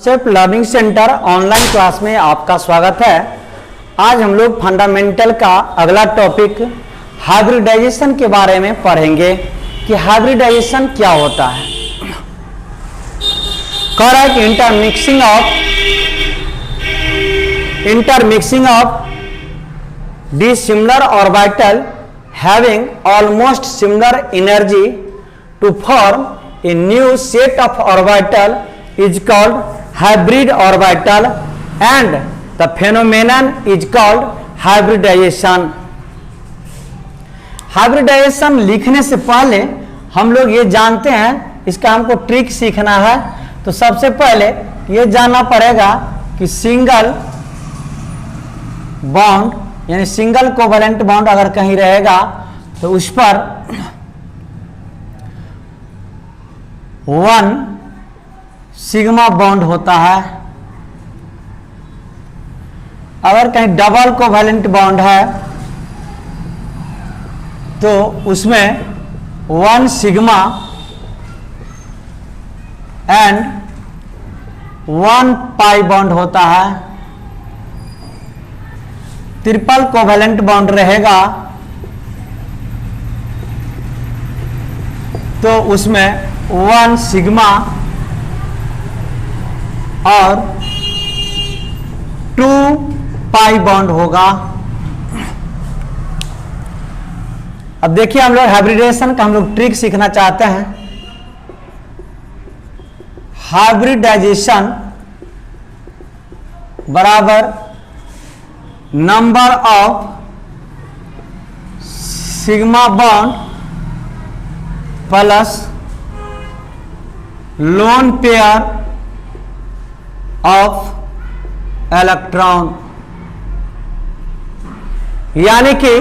Step learning centre online class में आपका स्वागत है। आज हम लोग फंडामेंटल का अगला टॉपिक हाइब्रिडाइजेशन के बारे में पढ़ेंगे कि हाइब्रिडाइजेशन क्या होता है। कह रहा है कि intermixing of dissimilar orbital having almost similar energy to form a new set of orbital is called hybrid orbital and the phenomenon is called hybridization. Hybridization लिखने से पहले हम लोग ये जानते हैं, इसका हमको ट्रिक सीखना है। तो सबसे पहले ये जानना पड़ेगा कि सिंगल बॉन्ड यानी सिंगल कोवैलेंट बॉन्ड अगर कहीं रहेगा तो उस पर 1 सिग्मा बॉन्ड होता है। अगर कहीं डबल कोवैलेंट बॉन्ड है तो उसमें 1 सिग्मा एंड 1 पाई बॉन्ड होता है। ट्रिपल कोवैलेंट बॉन्ड रहेगा तो उसमें 1 सिग्मा और 2 पाई बॉन्ड होगा। अब देखिए, हम लोग हाइब्रिडाइजेशन का हम लोग ट्रिक सीखना चाहते हैं। हाइब्रिडाइजेशन बराबर number of sigma bond plus lone pair of electron, यानी कि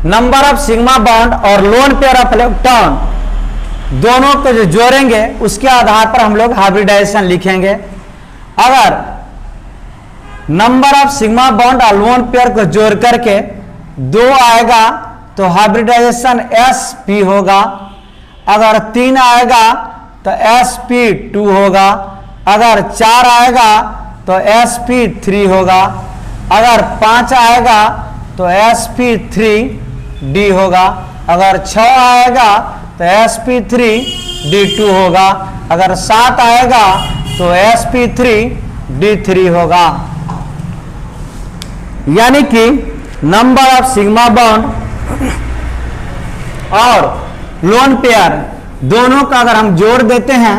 नंबर ऑफ सिग्मा बॉन्ड और लोन पेयर ऑफ इलेक्ट्रॉन दोनों को जो जोड़ेंगे उसके आधार पर हम लोग हाइब्रिडाइजेशन लिखेंगे। अगर नंबर ऑफ सिग्मा बॉन्ड और लोन पेयर को जोड़ करके 2 आएगा तो हाइब्रिडाइजेशन sp होगा। अगर 3 आएगा तो sp2 होगा। अगर 4 आएगा तो sp3 होगा। अगर 5 आएगा तो sp3d होगा। अगर 6 आएगा तो sp3d2 होगा। अगर 7 आएगा तो sp3d3 होगा। यानी कि नंबर ऑफ सिग्मा बॉन्ड और लोन पेयर दोनों का अगर हम जोड़ देते हैं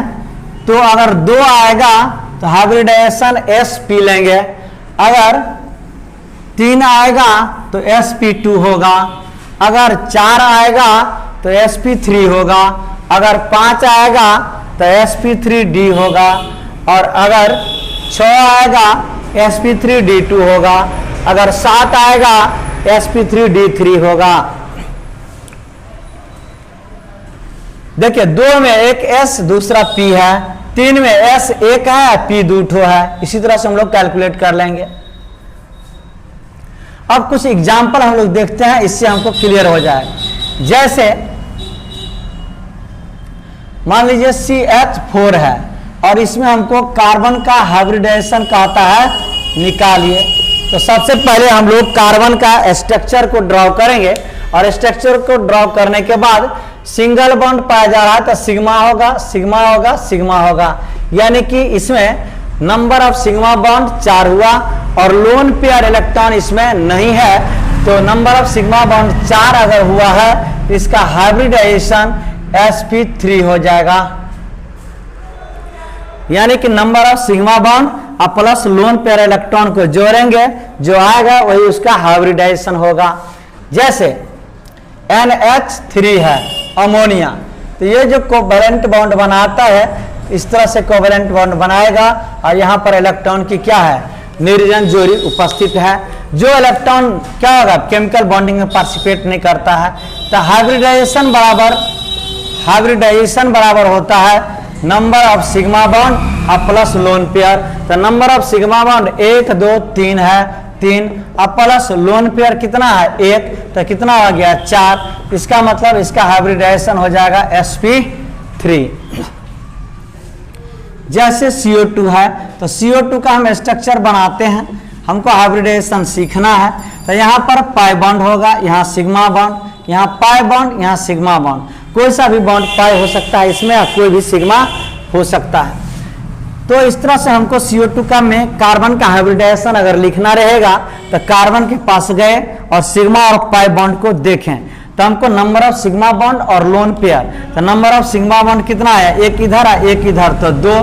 तो अगर 2 आएगा तो हाइब्रिडाइजेशन sp लेंगे। अगर 3 आएगा तो sp2 होगा। अगर 4 आएगा तो sp3 होगा। अगर 5 आएगा तो sp3d होगा। और अगर 6 आएगा sp3d2 होगा। अगर 7 आएगा sp3d3 होगा। देखिए, 2 में एक s दूसरा p है, 3 में s एक है, p 2 है। इसी तरह से हम लोग कैलकुलेट कर लेंगे। अब कुछ एग्जाम्पल हम लोग देखते हैं, इससे हमको क्लियर हो जाए। जैसे मान लीजिए CH4 है और इसमें हमको कार्बन का हाइब्रिडाइजेशन कहता है निकालिए। तो सबसे पहले हम लोग कार्बन का स्ट्रक्चर को ड्रॉ करेंगे और स्ट्रक्चर को ड्रॉ करने के बाद सिंगल बॉन्ड पाया जा रहा है तो सिग्मा होगा, सिग्मा होगा, सिग्मा होगा। यानी कि इसमें नंबर ऑफ सिग्मा बॉन्ड 4 हुआ और लोन पेयर इलेक्ट्रॉन इसमें नहीं है। तो नंबर ऑफ सिग्मा बॉन्ड 4 अगर हुआ है तो इसका हाइब्रिडाइजेशन sp3 हो जाएगा। यानी कि नंबर ऑफ सिग्मा बॉन्ड और प्लस लोन पेयर इलेक्ट्रॉन को जोड़ेंगे, जो आएगा वही उसका हाइब्रिडाइजेशन होगा। जैसे NH3 है अमोनिया, तो ये जो कोवैलेंट बॉन्ड बनाता है इस तरह से कोवैलेंट बॉन्ड बनाएगा और यहाँ पर इलेक्ट्रॉन की क्या है, निर्जन जोड़ी उपस्थित है। जो इलेक्ट्रॉन क्या होगा, केमिकल बॉन्डिंग में पार्टिसिपेट नहीं करता है। तो हाइब्रिडाइजेशन बराबर होता है नंबर ऑफ सिग्मा बॉन्ड और प्लस लोन पेयर। तो नंबर ऑफ सिग्मा बॉन्ड 1 2 3 है, 3 और प्लस लोन पेयर कितना है 1, तो कितना हो गया 4। इसका मतलब इसका हाइब्रिडाइजेशन हो जाएगा sp3। जैसे CO2 है तो CO2 का हम स्ट्रक्चर बनाते हैं, हमको हाइब्रिडाइजेशन सीखना है। तो यहाँ पर पाई बॉन्ड होगा, यहाँ सिग्मा बॉन्ड, यहाँ पाई बॉन्ड, यहाँ सिग्मा बॉन्ड, कोई सा भी बॉन्ड पाई हो सकता है इसमें, या कोई भी सिग्मा हो सकता है। तो इस तरह से हमको CO2 का में कार्बन का हाइब्रिडाइजेशन अगर लिखना रहेगा तो कार्बन के पास गए और सिग्मा और पाई बॉन्ड को देखें, तो हमको नंबर ऑफ सिग्मा बॉन्ड और लोन पेयर, तो नंबर ऑफ सिग्मा बॉन्ड कितना है, एक इधर है एक इधर, तो 2,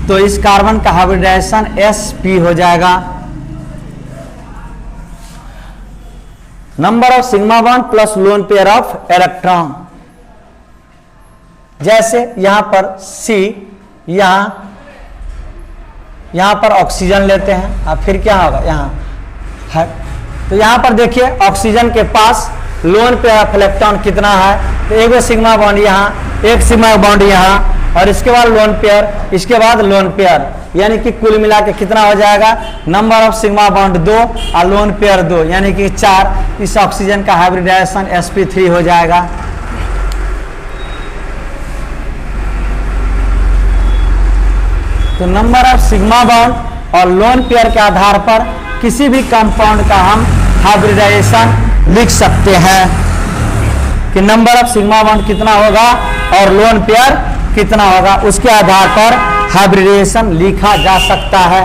तो इस कार्बन का हाइब्रिडाइजेशन sp हो जाएगा। Number of sigma bond plus lone pair of electron, जैसे यहां पर C, यहां पर ऑक्सीजन लेते हैं, अब फिर क्या होगा यहां है, तो यहां पर देखिए ऑक्सीजन के पास लोन पेयर ऑफ इलेक्ट्रॉन कितना है, तो एक सिग्मा बॉन्ड यहाँ, एक सिग्मा बॉन्ड यहाँ, और इसके बाद लोन पेयर, इसके बाद लोन पेयर, यानी कि कुल मिला के कितना हो जाएगा, नंबर ऑफ सिग्मा बॉन्ड 2 और लोन पेयर 2, यानी कि 4। इस ऑक्सीजन का हाइब्रिडाइजेशन sp3 हो जाएगा। तो नंबर ऑफ सिग्मा बॉन्ड और लोन पेयर के आधार पर किसी भी कंपाउंड का हम हाइब्रिडाइजेशन लिख सकते हैं कि नंबर ऑफ सिग्मा बॉन्ड कितना होगा और लोन पेयर कितना होगा, उसके आधार पर हाइब्रिडाइजेशन लिखा जा सकता है।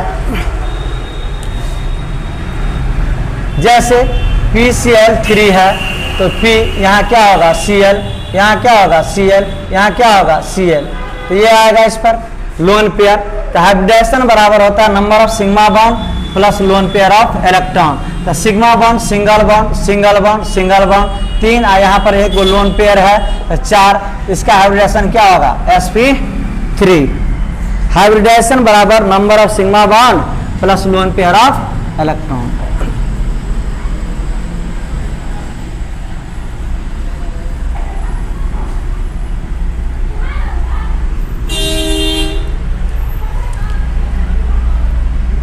जैसे PCl3 है तो P यहाँ क्या होगा Cl, यहाँ क्या होगा Cl, यहाँ क्या होगा Cl, तो ये आएगा इस पर लोन पेयर। तो हाइब्रिडाइजेशन बराबर होता है number of sigma bond plus lone pair of electron. तो sigma bond single bond single bond single bond 3, यहाँ पर एक लोन पेयर है तो 4, इसका हाइब्रिडाइजेशन क्या होगा sp3। हाइब्रिडाइजेशन बराबर number of sigma bond plus lone pair of electron.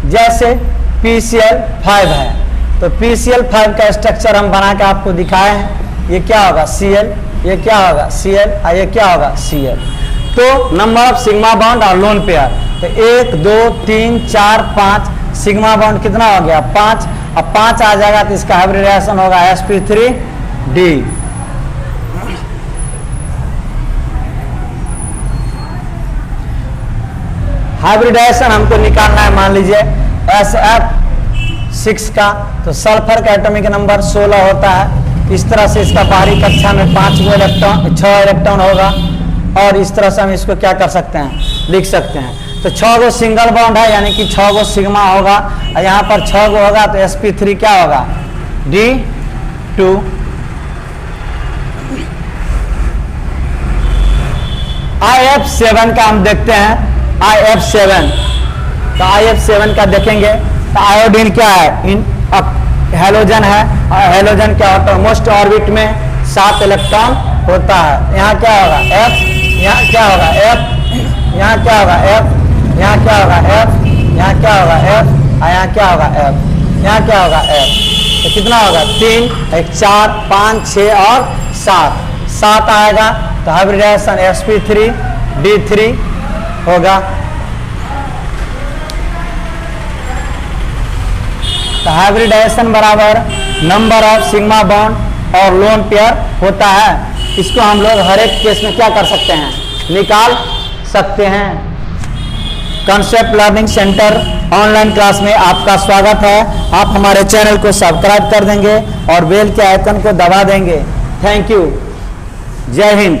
जैसे PCl5 है तो PCl5 का स्ट्रक्चर हम बना के आपको दिखाए हैं, ये क्या होगा Cl, ये क्या होगा Cl और ये क्या होगा Cl। तो नंबर ऑफ सिग्मा बॉन्ड और लोन पेयर, तो 1 2 3 4 5, सिग्मा बॉन्ड कितना हो गया 5, अब 5 आ जाएगा तो इसका हाइब्रिडाइजेशन होगा sp3d। हाइब्रिडाइजेशन हमको निकालना है, मान लीजिए SF6 का, तो सल्फर का एटॉमिक नंबर 16 होता है। इस तरह से इसका बाहरी कक्षा में 6 इलेक्ट्रॉन होगा, और इस तरह से हम इसको क्या कर सकते हैं, लिख सकते हैं। तो 6 गो सिंगल बॉन्ड है, यानी कि 6 गो सिग्मा होगा, और यहाँ पर 6 गो होगा तो sp3 क्या होगा d2। IF7 का हम देखते हैं, IF7, तो IF7 का देखेंगे तो आयोडीन क्या है, इन हेलोजन है, और हेलोजन क्या होता है मोस्ट ऑर्बिट में 7 इलेक्ट्रॉन होता है। यहाँ क्या होगा F, यहाँ क्या होगा F, यहाँ क्या होगा F, यहाँ क्या होगा F, यहाँ क्या होगा F, और यहाँ क्या होगा F, यहाँ क्या होगा F। तो कितना होगा 3 1 4 5 6 और 7 आएगा, तो हाइब्रिडाइजेशन sp3d3 होगा। तो हाइब्रिडाइजेशन बराबर नंबर ऑफ सिग्मा बॉन्ड और लोन पेयर होता है। इसको हम लोग हर एक केस में क्या कर सकते हैं, निकाल सकते हैं। Concept learning centre online class में आपका स्वागत है। आप हमारे चैनल को सब्सक्राइब कर देंगे और बेल के आइकन को दबा देंगे। Thank you. जय हिंद।